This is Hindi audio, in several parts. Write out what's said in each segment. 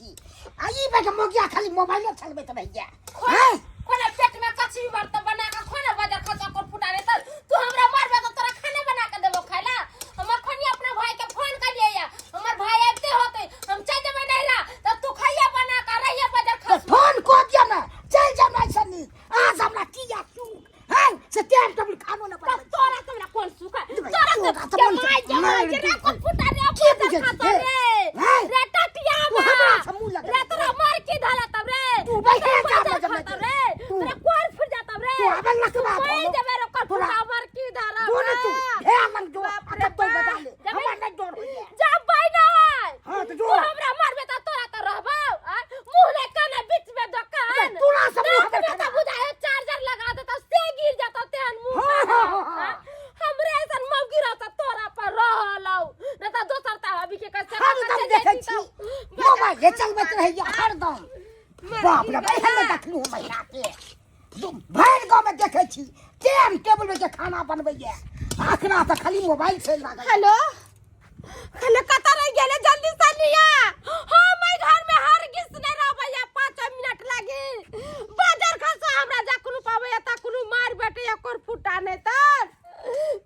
छी आई बे के मोगिया खाली मोबाइल चलबे त भैया हैं कोने पेट में कचरी बर्त बना के खोने बाजार खचा कर फुटाने त तू हमरा मारबे त तोरा खाना बना के देबो खाइला हम अखनी अपना भाई के फोन कर लिया हमर भाई आते होते हम चल जेबे नहिरा त तू खाइया बना के रहिया बाजार खच फोन को दिया ना चल जा ना सनी आज हमरा किया तू हैं से टाइम टेबल खानो ना पड़े तोरा हमरा कौन सुखा तोरा तो माय जमा रे को फुटा रे खाता रे टटिया रे तोरा मार के धाला तब रे तू बैठे तब रे तोरा कोर फिर जाता रे तू अबे लखवा मैं देबे रे को फुटा मार के धारा बोल तू हे मन जो अब तो बता ले हमरा नहीं जोर होइए जा भाई ना हां तो जो हमरा मारबे त तोरा त रहबो मुंह ले काने बीच में दुकान तोरा सब मुंह में खड़ा बुझाए चार्जर लगा दे त से गिर जाता तेन मुंह हमरे ऐसन मौगी रहता तोरा पर रहलौ न त दोसर त अभी के कैसे हम तब देखे छी मोबाइल ले चलबे रहिए हरदम बाप रे भाई हम देखलू महिला के भर गांव में देखे छी टाइम टेबल में खाना बनबैया आखना त खाली मोबाइल से लागल हेलो हेलो कता रह गेले जल्दी से लिया हां मैं घर में हर किस ने रहबैया 5 मिनट लागे बाजार खसा हमरा जा कुनु पावे त कुनु मार बेटे एकर फुटा नै त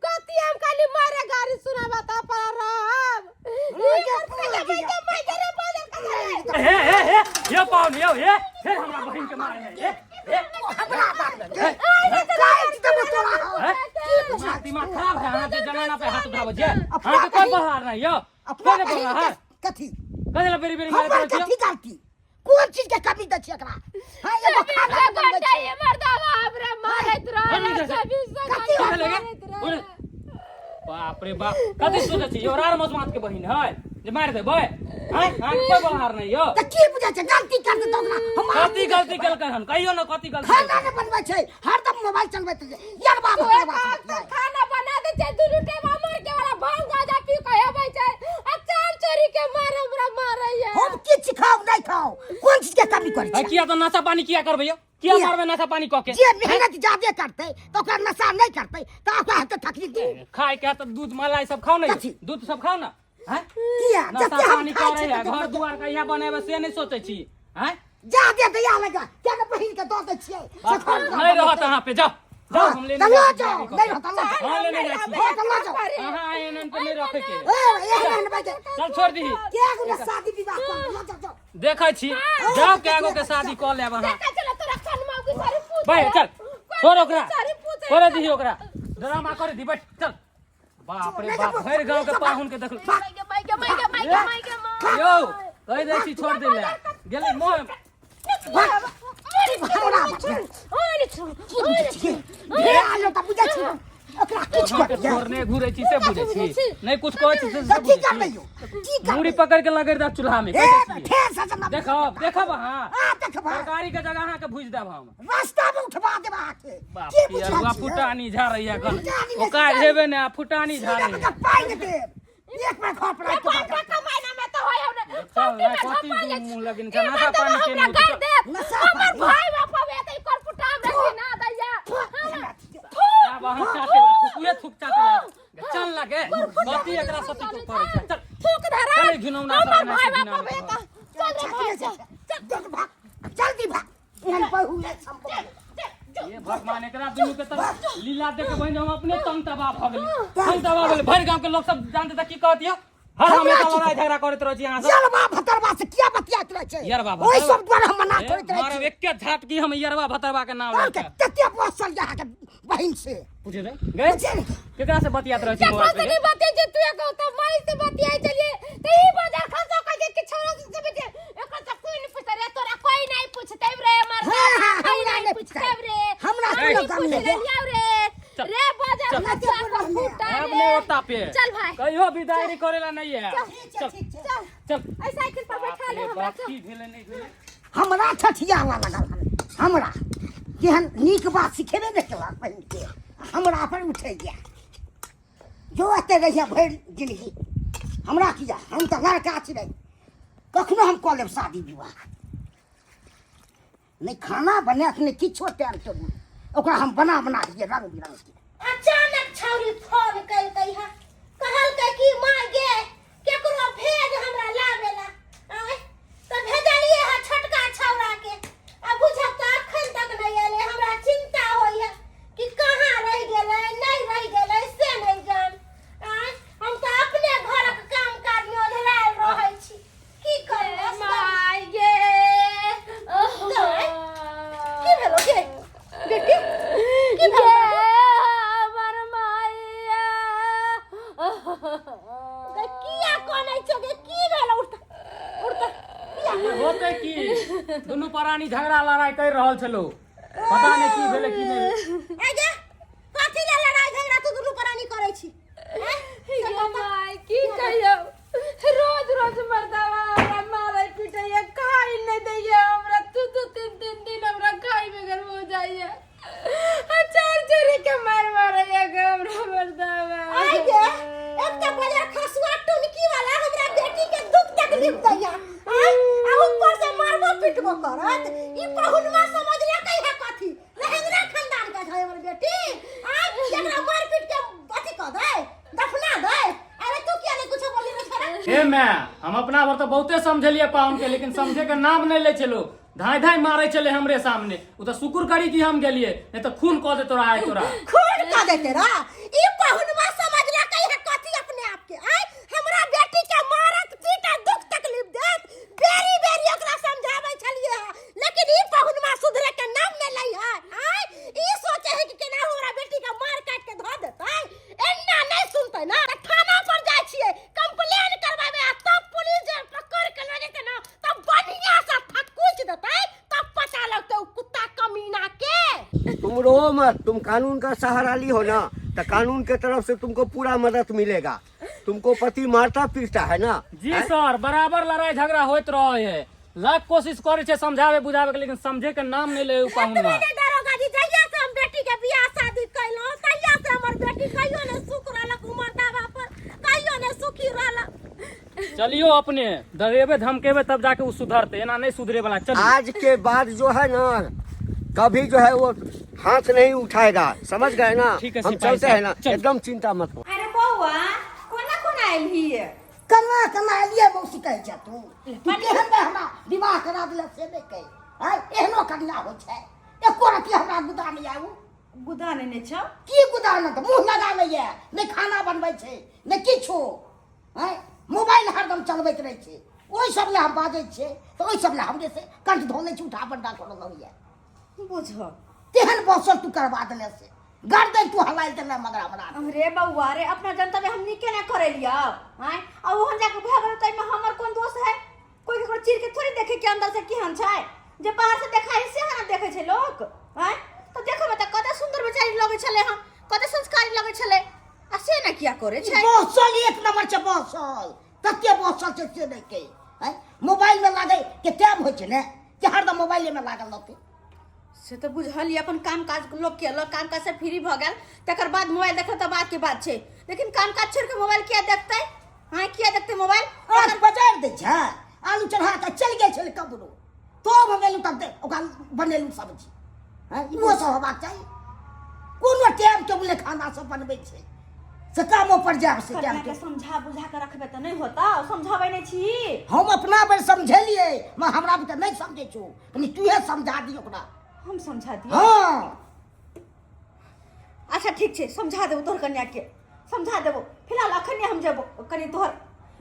कति हम खाली मारे गाड़ी सुनाबा त पर हे यो पाउन यो हे हमरा बहिन के मारे हे हमरा बात हे तब दिमाग खराब है हां जनाना पे हाथ उठाबो जे हां के कोई बहार नहीं यो कोने बहार कथी कदेला बेरी बेरी मारे हमरा कथी गलती कोन चीज के कमी द छी एकरा हां एगो खाना बनबै छै ये मर्दावा हमरा मारत रह बाप रे बाप कथी सोचै छी यो रार मजमात के बहिन है जे मार देबै हां कोई बहार नहीं यो त की बुझै छै गलती कर दे तोरा हम कथी गलती केलकै हन कहियो न कथी गलती खाना ने बनबै छै हरदम मोबाइल चलबैत यार बाप खाना बना दे छै दुनु टेम हमर के वाला भांग गाजा पी के हेबै छै आ चार चोरी के मार हमरा मारैया हम किछ खाओ नहीं खाओ कोन चीज के कमी करै है छै किया तो नशा पानी किया करबै यो किया मारबै नशा पानी क के जे मेहनत ज्यादा करतै तो ओकरा नशा नहीं करतै त ओकरा हाथ थकली दे खाय के त दूध मलाई सब खाओ नहीं कथी? दूध सब खाओ ना हैं किया नशा जते हम पानी खाइ करे छी है घर दुआर कहिया बनेबै से नहीं सोचै छी हैं ज्यादा दया लगा क्या ने बहिन के दो दे छियै नहीं रहत अहाँ पे जाओ जाओ हम लेने चलो जाई छी जाओ गाड़ी नहीं को। रहता ला हाँ लेने जाई छी हां चलो जाओ अहाँ एनन पे नहीं रखे के ए एहन भाई चल छोड़ दी के गुना शादी विवाह कर जाओ देखै छी जाओ केगो के शादी क लेब अहाँ चलो तोरा खान मांगू सारी पूछ भाई चल छोड़ ओकरा सारी पूछ करे दी ओकरा ड्रामा करे दी बैठ चल बाप रे बाप भर गांव के पाहुन के देखल यो कह दे छी छोड़ दे ले गेलै मोह ए आलो त बुझै छी ओकरा किछ कर दे छोड़ने घुरे छी से बुझे छी नहीं कुछ कहै छी से की बुझे कर छी लियो की कर मुड़ी पकड़ के लगे दा चूल्हा में ए ठेस सजना देखब अहाँ आ देखबा तरकारी के जगह अहाँ के भूज देब हम रास्ता में उठवा देबा के बाप की रे बुझै अरुआ छी फुटानी झाड़ैया गल फुटानी में ओका हेबे ने फुटानी झाड़ै का पाई दे एक में खा पड़ा के बाद कमाइना में तो होय हमने चल ना कथी मुंह लगिन का नशा पानी के हमरा कर दे नशा हमर पानी। भाई बाप बेटे कर फुटा हमरा ना दैया अब अहाँ चाटे ला थुकुए थुक चाटे ला चल लगे कथी एकरा सती को पड़ै छै चल थूक धरा चल घिनौना हमर सब भाई नहीं बाप बेटा चल रे भाई देख भाग जल्दी भाग एहन बहु है संभव ये भगवान एकरा दुनू के तरफ लीला देख के बहिन हम अपने तंग तबाह भ गेली तंग तबाह गेली भर गांव के लोग सब जानते त की कहतियो हर हमेशा लड़ाई झगड़ा करैत रहै छी अहाँ सब यरबा भतरबा से क्या बतियात रह छै यरबा ओइ भतरबा। सब द्वारा हम मना करैत रह मारब एके झटकी हम यरवा भतरवा के नाम छी लेके कते बसल जा के बहिन से पूछे रे गए केकरा से बतियात रहै छी मोबाइल पे नहीं बातें जे तू एक तो माई से बतियाई चलिए तो ई बाजार खसो कह के छोरा से बेटे एकर तो कोई नहीं पूछता रे तोरा कोई नहीं पूछते रे मरदा हाँ, कोई हमरा नहीं नहीं पूछते रे हमरा हम तो नहीं गम पूछ नहीं ले लिया रे चल। रे बाजार चल, खसो चल, कर फुटा अब रे ने ओता पे चल भाई कहियो विदाई करेला नहीं है चल चल चल ऐ साइकिल पर बैठा ले हमरा बाप की भेले नहीं भेले हमरा ठठियावा लगल हमरा केहन नीक बात सिखेबे ने केला बहिन के हमरा पर उठै गया जो एते रहिया भरि जिंदगी हमरा किया हम त लड़का छी रे कखनो हम कऽ लेब शादी विवाह नहीं खाना बनात नहीं किछो तैयार करू ओकरा हम बना दिए रंग बिरंग के अचानक छौरी फोन कइलै है कहल के कि मां गे केकरो भेज हमरा लावेला तो भेजा होते की दुनू प्राणी झगड़ा लड़ाई कर रहल छलो पता नहीं की भेले की नहीं ए गे कथी ले लड़ाई झगड़ा तू दुनू प्राणी करै छी ये माय की कहियो रोज रोज मर्दावा हमरा मारे पीटे खाई नहीं दैए हमरा दू तीन दिन हमरा खाई बगैर हो जाइए चार चोरी के मार मारे हमरा मर्दावा ए गे एक तो बजा खसुआ टुनकी वाला हमरा बेटी के दुख तकलीफ दैया आ ऊपर से मारबो पिटबो करत ई पहुनवा समझ ले कहिया कथी लहेंगरा खानदान का है हमर बेटी आ जकरा मार पीट के अथी क दे दफना दे अरे तू क्या नहीं कुछ बोली न छोरा ए मैं हम अपना भर तो बहुते समझलिए पाहुन के लेकिन समझे के नाम नहीं ले चलो धाई धाई मारे चले हमरे सामने उ तो शुक्र करी कि हम गेलिए नहीं तो खून कह दे तोरा आए तोरा खून का दे तेरा ई पहुनवा समझ ले कहिया कथी अपने आप के आय हमरा बेटी के मारत पीटा दुख तकलीफ देत बेरी बेरी ओकरा समझाबै छलिए लेकिन ई पहुनवा सुधरे के नाम न लै है आय ई सोचे है कि केना हमरा बेटी के मार काट के ध देतै एन्ना नहीं सुनतै ना त थाना पर जाय छियै कंप्लेन करबाबे आ तब पुलिस जे पकड़ के ले जेतै ना तब बढ़िया से फटकुच देतै तब पता लगतै उ कुत्ता कमीना के तुम रो मत, तुम कानून का सहारा ली हो ना, तो कानून के तरफ से तुमको पूरा मदद मिलेगा। तुमको पति मारता पीटता है ना। जी सर बराबर लड़ाई झगड़ा होत रहे है लाख कोशिश करे छे समझावे बुझावे के लेकिन समझे के नाम नहीं ले पाहुनवा मैंने दरोगा जी जहिया से हम बेटी के बियाह शादी कैलो तहिया से हमर बेटी कहियो ने सुख रहलक उमर दावा पर कहियो ने सुखी रहलक चलियो अपने डरेबे धमकेबे तब जाके वो सुधरते एना नहीं सुधरे वाला चलिए आज के बाद जो है ना कभी जो है वो हाथ नहीं उठाएगा, समझ गए ना। ठीक है, हम सिपाही चलते हैं ना, साहब, चल। एकदम चिंता मत करो। अरे बौआ कोना आइल हिए कना कना लिए मौसी कहे छ तू केहन बे हमरा विवाह करा दिले से नहीं कहे आय एहनो कन्या हो छै एको रति हमरा गुदा नहीं आउ गुदा ने छ की गुदा न त मुंह लगा लइए नहीं खाना बनबै छै नहीं किछो आय मोबाइल हरदम चलबैत रहै छै ओइ सब ले हम बाजै छियै तो ओइ सब ले हमरे से कंठ धोले छै उठा बंडा कर लइए बुझ तेहन बसल तू करवा दिले से गर्दन तू हलाइ देले मगरा बना अरे बौआ रे अपना जनता में हम निके ना करे लिया हैं आ ओहन जाके भाग तै में हमर कोन दोष है कोई केकरो चीर के थोड़ी देखे के अंदर से केहन छै जे बाहर से देखाई से ना देखे छै लोग हैं तो देखो त कते सुंदर बेचारी लगे छले हम कते संस्कारी लगे छले आ से ना किया करे छै बसल एक नंबर छै बसल तते बसल छै से नहीं के हैं मोबाइल में लागे के टाइम होय छै ने कि हरदम मोबाइल में लागल रहते से तो बुझल अपन काम काज लोग के काम काज से फ्री भ गेल तकर बाद मोबाइल देखे तो बात के बात छै लेकिन काम काज छोड़ के मोबाइल किया देखतै हां किया देखतै मोबाइल आज बाजार दे छै आलू चढ़ा के चल गेल छल कबरो तो भगेलू तब दे ओकरा बनेलू सब्जी हैं वो सब होबाक चाहिए कोनो टाइम टेबल खाना सब बनबै छै से कामो पर जाब से टाइम के समझा बुझा के रखबे त नहीं होता समझाबै नहीं छी हम अपना बेर समझलिए मैं हमरा भी त नहीं समझे छु कनी तूहे समझा दी ओकरा हम समझा दिए हां अच्छा ठीक छै समझा देबो तोहर कन्या के समझा देबो फिलहाल अखन हम जेबो कनी तोहर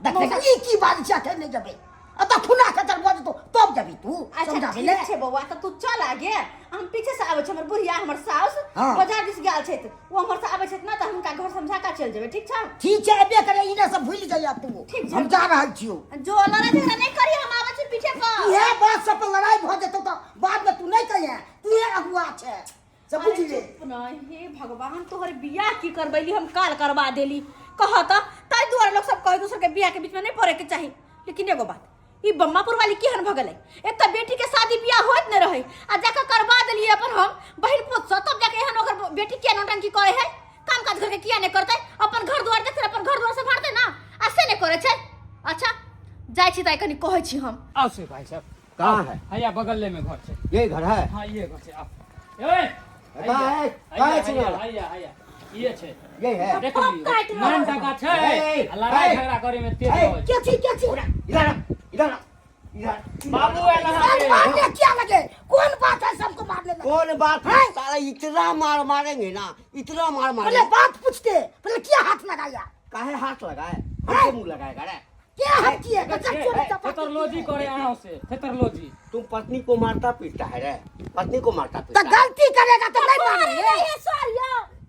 देख ई की बात छै के नहीं जबे अत खुना खतर बज तो तब जबी तू अच्छा समझाबे ले ठीक छै बौआ त तू चल आगे हम पीछे से आबै छै हमर बुढ़िया हमर साउस हाँ। बाजार दिस गेल छै वो हमर से आबै छै ना त हमका घर समझा का चल जेबै ठीक छै ठीक छै अबे करे इने सब भूल जाइया तू ठीक छै। हम जा रहल छियो जो लड़ा झगड़ा नहीं करी हम आबै छी पीछे पर ये बात सब पर लड़ाई भ जेतो तो बाद में तू नहीं कहे तू ये अगुआ छे सब बुझ ले हे भगवान तोहर बियाह की करबैली हम काल करवा देली कहत ताई दुआर लोग सब कहे दूसर के बियाह के बीच में नहीं पड़े के चाहिए लेकिन एगो बात ई बम्मापुर वाली केहन भ गेलै एक त बेटी के शादी बियाह होत न रहे आ जाके करवा देली अपन हम बहिन पुत स तब जाके एहन ओकर बेटी के नौटंकी करे है काम काज करके किया नहीं करते अपन घर द्वार देख अपन घर द्वार से फाड़ते ना आ से नहीं करे छै अच्छा जाय छी ताई कनी कहै छी हम आओ से भाई साहब कहाँ है? हैया बगल में घर छै ये घर है। हां ये घर छै आप ए कहाँ है? कहाँ है चिड़िया? हैया हैया ये छै ये है। देख लियो मान टका छै लड़ाई झगड़ा करे में तेज हो क्या छी इधर इधर इधर बाबू है लगा मारने क्या लगे कौन बात है सबको मारने लगे कौन बात है? साला इतना मार मारेंगे ना, इतना मार पहले मारेंगे। बात पूछते पहले क्या हाथ लगाया काहे हाथ लगाए? हमसे मुंह लगाएगा रे। क्या हाथ किया गजब चोरी चपाटी थेतरलोजी करे अहाँ से थेतरलोजी तुम पत्नी को मारता पीटता है रे, पत्नी को मारता तो पीटता है। गलती करेगा तो नहीं मारेंगे ये सॉरी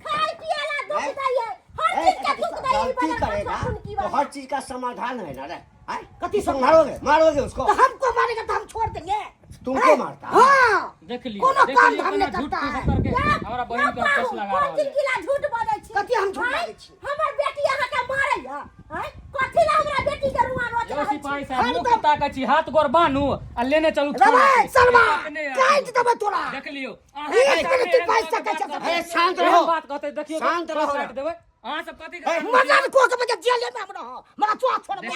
खाई पियाला दुख दैए हर चीज का दुख दैए गलती करेगा तो हर चीज का समाधान है ना रे। आए? कति तुम मारोगे मारोगे उसको? तो हमको मारेगा तो हम छोड़ देंगे। तुमको हैं? मारता? हाँ। देख लियो कोनो देख काम लियो धाम नहीं केना झूठ करता फूस है। करके हमरा बहन के केस लगा रहल है। किला झूठ बोलै छी कति हम झूठ हैं? बाजै छी? हमर बेटी अहाँ के मारैया हैं? कथी ला हमरा बेटी के रुआ रोज यो रहै छी? सिपाही साहब मुंह कुत्ता का छी हाथ गोर बानू आ लेने चलू थाना रे पे। सलमा अपने आप काट देबे तोरा। देख लियो एक मिनट तू बाजि सकै छै। अरे शांत एहन रहो। बात कहते देखियो शांत रहो। काट देबै अहाँ सब कथी मदन को के बजे जेल में हम रहो। मरा चुआ छोड़ दे।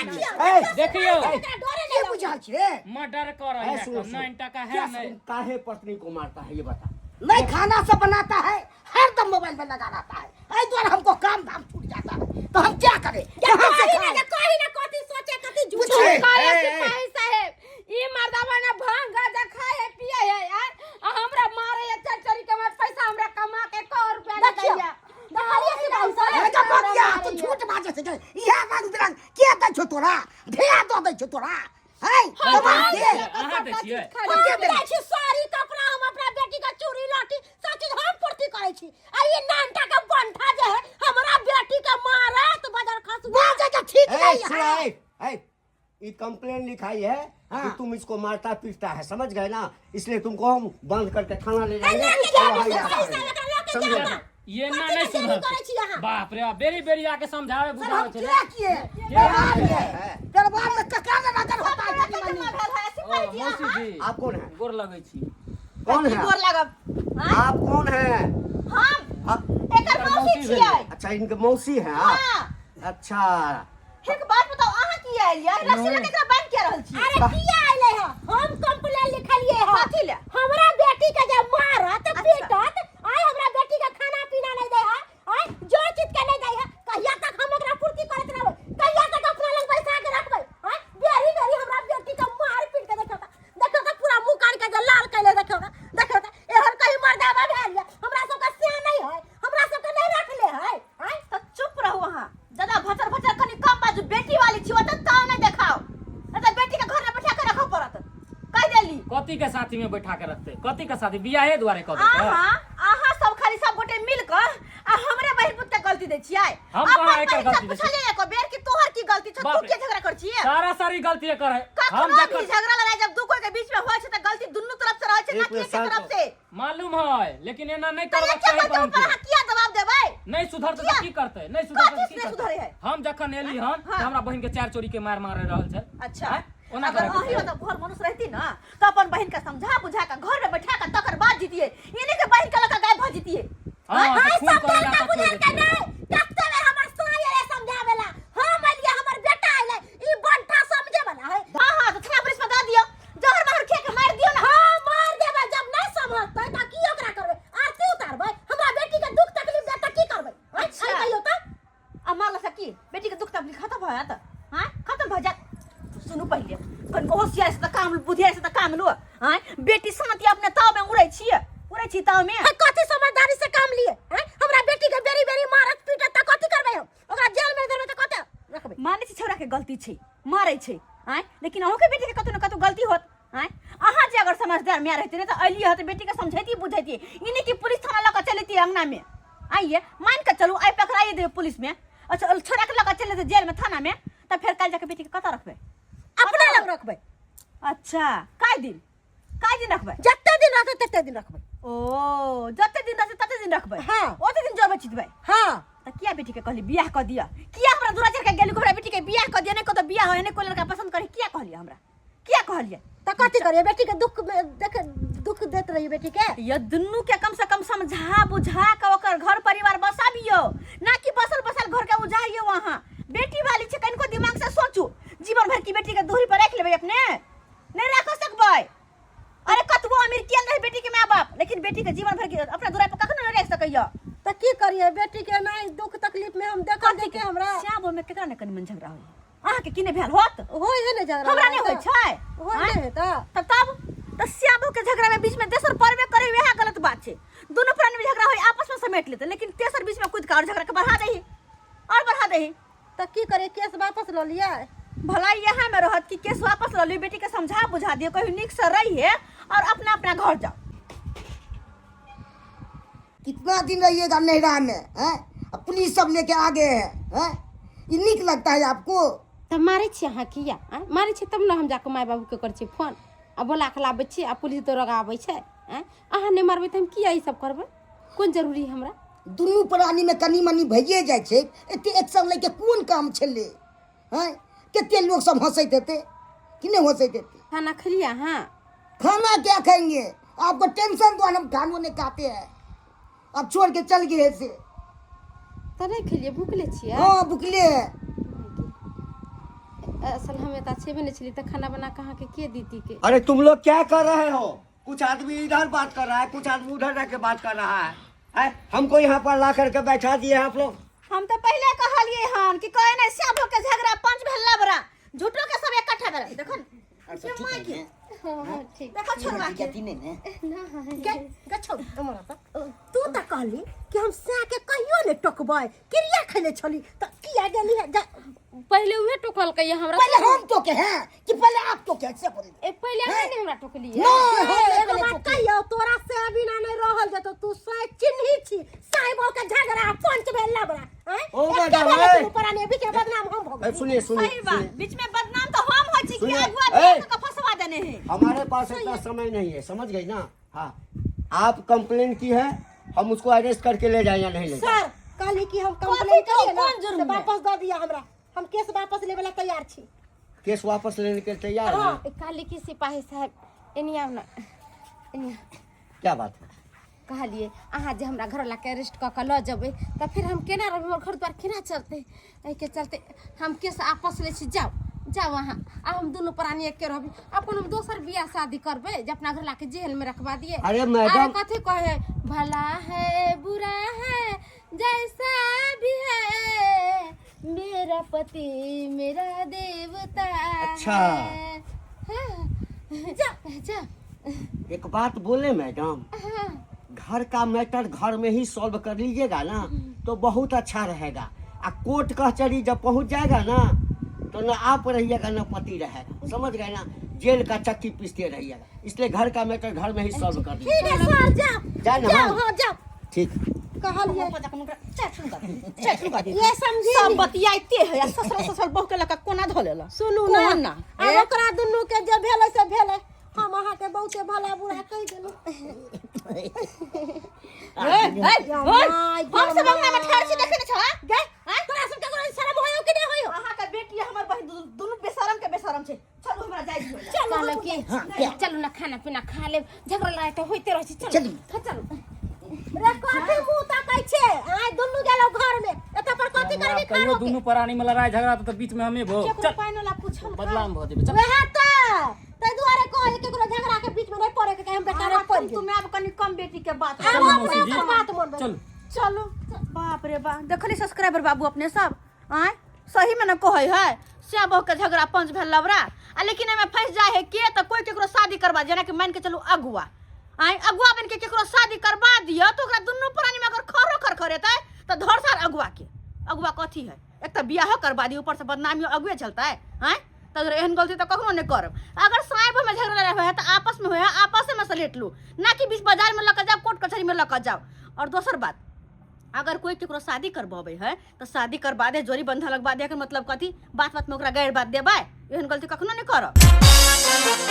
देखियो एकरा डरे के नहीं बुझा छे? मर्डर कर रहा है सुनो, 9 टका क्या है नहीं काहे पत्नी को मारता है ये बता। नहीं खाना सब बनाता है, हर दम मोबाइल में लगा रहता है। ऐ द्वारा हमको काम धाम छूट जाता है, तो हम क्या करें? कहाँ से खाएं? कहीं ना कथी सोचे कथी झूठ पूछे। काहे ए, सिपाही साहब ई मर्दावा ना भांग गांजा खाए है पिए है यार आ हमरा मारे है चरचरी के मार पैसा हमरा कमा के 100 रुपया ना देखियो। दैया देखलिए सिपाही साहब ए जब बकिया तू झूठ बाजे से इहा रंग बिरंग के दै छो तोरा? धिया दो दै छो तोरा? है तमाम दे। अहाँ दै छियै हम दै छी साड़ी कपड़ा हम अपना बेटी का चूड़ी लहठी सब चीज हम पूर्ति करे छी आ ये नानटा का बंठा जे है हमरा बेटी के मारे तो बाजार खसु बाजे के ठीक ए, नहीं सुनो, है। ए, ये कंप्लेन लिखाई है कि तुम इसको मारता पीटता है, समझ गए ना? इसलिए तुमको हम बंद करके थाना ले जाएंगे और वहाँ याद करेंगे। समझे ना? ये ना नहीं सुधर बाप रे बाप बेरी बेरी आके समझावे सर बुझावे हम छले क्या किए? दरबार में दरबार में कका ना नगर होता है कति मनी। मौसी जी आप कौन है? गोर लगै छी कौन है? गोर लागब आप कौन है? हम आप- एकर मौसी छियै। अच्छा इनके मौसी है आप? अच्छा एक बात बताओ अहाँ की आइल या रस्सी लगा के बांध के रहल छी? अरे किया आइले ह हम कंप्लेन लिखलिए ह कथी ले? हमरा बेटी के जे मारत पीटत आय हमरा बेटी के खाना पीना नहीं दे है आय जो चीज के नहीं दे है कहिया तक हम एकरा पूर्ति करत रहबै कहिया तक अपना लंग पैसा के रखबै आय बेरी बेरी हमरा बेटी के मार पीट के देखो का पूरा मुंह काट के जे लाल कैले देखो का एहन कहीं मर्दावा भेल या हमरा सब का सियान नहीं है हमरा सब के नहीं रखले है आय तो चुप रहो वहाँ ज्यादा भचर भचर कनी कम बाजू बेटी वाली छी ओत ताव नहीं देखाओ नहीं तो बेटी के घर में बैठा के रखो पड़त कह देली कथी के साथी में बैठा के रखते कथी के साथी बियाहे दुआरे कह देते आहा सब खाली सब गोटे मिल कर आ हमरे बहिन पुत के गलती दे छियै हम अपन कहाँ एकर बहिन गलती से दै पूछलिए एको बेर कि तोहर की गलती छ बाप तू रे। के झगड़ा कर छियै सारा सारी गलती कर है हम कखनो भी जकर झगड़ा लड़ाई जब दू कोई के बीच में होय छै त गलती दुन्नु तरफ से रहै छै ना एक कि मिनट एक शांत तरफ से मालूम है लेकिन एना नहीं तो ये करबाक क्या चाही करते बहन ऊपर के अहाँ किया जवाब देबै नहीं सुधरते किया? तो की करते नहीं सुधरते कथी तो की से सुधरे है? करते हम जखन एली हन हाँ। त हमरा बहन के चार चोरी के मार मारे रहल छै अच्छा हैं? ओना अगर करे अही मतलब घर मनुष्य रहती ना तो अपन बहन के समझा बुझा के घर में बैठा के तकर बाद जीतिए इन्हीं के बहन के लका गाय भ जीतिए हाँ, तो हाय खून सब करे ला का तो बुझल छोड़ के देते। नहीं कत्ते बेर हमर सुनाई रे समझावेला हम अलिए हमर बेटा आइले ई बंठा समझे वाला है हां तो थाना पुलिस में दे दियो जहर मार खे के मार दियो ना हां मार देबे जब नहीं समझतै त की ओकरा करबै आरती उतारबै हमरा बेटी के दुख तकलीफ दे त की करबै अच्छा। अच्छा कहियो त अब मारला सकी बेटी के दुख तकलीफ खत्म भयो त हां खत्म भ जात सुनु पहिले कन होशियार से त काम बुधियार से त काम लो हां बेटी सनती अपने ताव में उड़ै छी ताव में है कथी समझदारी से काम लिए हैं हमरा बेटी के बेरी बेरी मारत पीटत त कथी करबै हम ओकरा जेल में देबै त कते रखबै माने छी छोरा के गलती छै मारै छै हां लेकिन अहू के बेटी के कतौ न कतौ गलती होत हां अहाँ जे अगर समझदार में रहती न त अली हत बेटी के समझैती बुझैती इन्हीं की पुलिस थाना लगा चलती अंगना में आइए मान के चलू आई पकड़ाई दे पुलिस में अच्छा छोरा के लगा चले जेल में थाना में तब फिर कल जाके बेटी के कता रखबे अपना लग रखबै अच्छा काय दिन रखबै जत्ते दिन रहतै तत्ते दिन रखबै ओ जते दिन रहतै तते दिन रखबै हाँ। ओते दिन जबै छितबै हां त किया बेटी के कहली बियाह क दिया किया हमरा दुराचर के गेलु हमरा बेटी के बियाह क दिया ने को तो बियाह होय ने को लड़का पसंद करे किया कहली हमरा किया कहलिए त कथी करिए बेटी के दुख में देख दुख देत रहिए बेटी के ये दुन्नु के कम से कम समझा बुझा के ओकर घर परिवार बसाबियो ना कि बसल बसल घर के उजाइयो वहां बेटी वाली छै कनको दिमाग से सोचू जीवन भर की बेटी के दूरी पर रख लेबै अपने नहीं रख सकबै अरे कतबो अमीर किया रहे बेटी के माँ बाप लेकिन बेटी के जीवन भर की अपना दूरा पर कखनो नहीं रख सकैया त की करिए बेटी के नहीं दुख तकलीफ में हम देखा देखे हमरा श्याम में केकरा ने कनी मन झगड़ा होई अहाँ के किने भेल होत होय है ने झगड़ा हमरा नहीं होय छै होय नहीं है त तब त श्याम के झगड़ा में बीच में तेसर परवे करे वह गलत बात छै दोनों प्राणी में झगड़ा होई आपस में समेट लेते लेकिन तेसर बीच में कूद के और झगड़ा के बढ़ा देही त की करे केस वापस ल लिया भला यहाँ में रहत कि केस वापस ल ली बेटी के समझा बुझा दियो कहीं निक से रही है और अपना अपना घर जाओ कितना दिन रहिएगा नैरा में हैं? अब पुलिस सब लेके आ गए हैं ये निक लगता है आपको? तब मारे छी अहाँ किया मारे छी तब ना हम जाके माय बाबू के कर छी फोन आ बोला के लाबै छी आ पुलिस दरोगा आबै छै अहाँ नहीं मारबै त हम किया ई सब करबै कोन जरूरी हमरा दुनू प्राणी में कनी मनी भइए जाइ छै एते एक्शन लेके कोन काम छले हैं कितने लोग सब हंसैत हेते कि नहीं हंसैत हेते खाना खलिया हाँ खाना क्या खाएंगे आपको टेंशन तो हम खानों नहीं खाते हैं अब छोड़ के चल गए से त नहीं खलिए भूखले छियै हाँ भूखले है असल हमें तो छेबे नहीं छली त खाना बना कहाँ के दीदी के अरे तुम लोग क्या कर रहे हो कुछ आदमी इधर बात कर रहा है कुछ आदमी उधर रह के बात कर रहा है हमको यहाँ पर ला करके बैठा दिए आप लोग हम तो पहले कहलिए हन कि कहे नहीं सब के झगड़ा पंच भेला बड़ा झूठो के सब इकट्ठा भेल देखो अच्छा ठीक है हाँ ठीक देखो छोड़वा के नहीं ने के छोड़ तुम्हारा तू त कहली कि हम से के कहियो ने टोकबै क्रिया खैले छली त किया गेली है पहले उहे टोकल के हमरा पहले हम तो के हैं कि पहले आप तो के से बोल पहले अहाँ ने हमरा टोकली एगो बात कहियो तोरा से अभी ना नहीं रहल जतो तू से चिन्ही छी साइबो के झगड़ा पंच भेला बड़ा ओ मैडम पुराने बीच में बदनाम हम भग सुनिए सुनिए सही बात बीच में बदनाम तो हम हो छी कि सुनिए, अगुआ का फंसवा देने हैं हमारे पास इतना समय नहीं है समझ गई ना हाँ आप कंप्लेन की है हम उसको अरेस्ट करके ले जाए या नहीं ले जाए सर कहली कि हम कंप्लेन करिए ना तो वापस दे दिया हमरा हम केस वापस लेवे ला तैयार छी केस वापस लेने के तैयार है काली की सिपाही साहब एनिया ना एनिया क्या बात है कहलिए अहाँ जे हमरा घर ला के अरेस्ट क के ल जबै त फिर हम केना रहब हमर घर द्वार केना चलते एहि के चलते हम केस आपस ले छी जाओ वहाँ अब हम दोनों प्राणी एक के रहबी अपन हम दोसर बियाह शादी करबे जे अपना घर ला के जेल में रखवा दिए अरे मैडम कथी कहे भला है बुरा है जैसा भी है मेरा पति मेरा देवता अच्छा। जा एक बात बोले मैडम हाँ घर का मैटर घर में ही सॉल्व कर लीजिएगा ना तो बहुत अच्छा रहेगा आ कोर्ट कचहरी जब पहुंच जाएगा ना तो ना आप रहिएगा ना पति रहेगा समझ गए ना जेल का चक्की पीसते रहिएगा इसलिए घर का मैटर घर में ही सॉल्व कर ठीक है लीजिएगा सर जाओ जाए ना जाओ हाँ? हां जाओ ठीक कहलिए ये समझी सब बतियाइते है ससुर ससुर बहु के लका कोना ध लेला सुनू ना अब ओकरा दुन्नु के जे भेले से भेले हम अहाँ के बहुत भला बुरा कह देलु हम सब अंगना में ठाड़ छी देखे न छ गए तोरा सब के कोनो शर्म होयो कि नहीं होयो अहाँ के बेटी हमर बहिन दुनु बेशरम छै चलू हमरा जाई दियो चलो कि चलो ना खाना पीना खा ले झगड़ा लड़ाई तो होते रह चलो चलो रे कथि मुंह ताकै छै आइ दुनु गेलो घर में एत पर कथि करबी कहियो दुनू प्राणी में लड़ाई झगड़ा तो बीच में हमें भो केकरो पाइनला पूछम बदलाम भ देबे चल वह तै दुआरे कहे केकरो झगड़ा के बीच में नहीं पड़े के हम बेटा पड़ तुम अब कनी कम बेटी के बात चलो मौसी जी बात मन चलो चलो बाप रे बाप देखली सब्सक्राइबर बाबू अपने सब आय सही में न कहे है से बहु के झगड़ा पंच भेल लबरा आ लेकिन एमे फंस जाए है के त कोई केकरो शादी करबा जेना कि मान के चलू अगुआ आय अगुआ बन के केकरो शादी करबा दियो तो ओकरा दुन्नु प्राणी में अगर खरो खर खरेतै त धरसार अगुआ कथी है एक त बियाह करबा दी ऊपर से बदनामी अगुए चलता है आय त एहन गलती त कखनो नहीं करब अगर साइब में झगड़ा रहे है त आपस में होया आपस में सलेट लू ना कि बीच बाजार में लक जाओ कोर्ट कचहरी में लक जाओ और दोसर बात अगर कोई केकरो शादी करबाबे है तो शादी करबा दे जोरी बंधा लगवा दे के मतलब कथी बात में ओकरा गैर बात देबै एहन गलती कखनो नहीं करब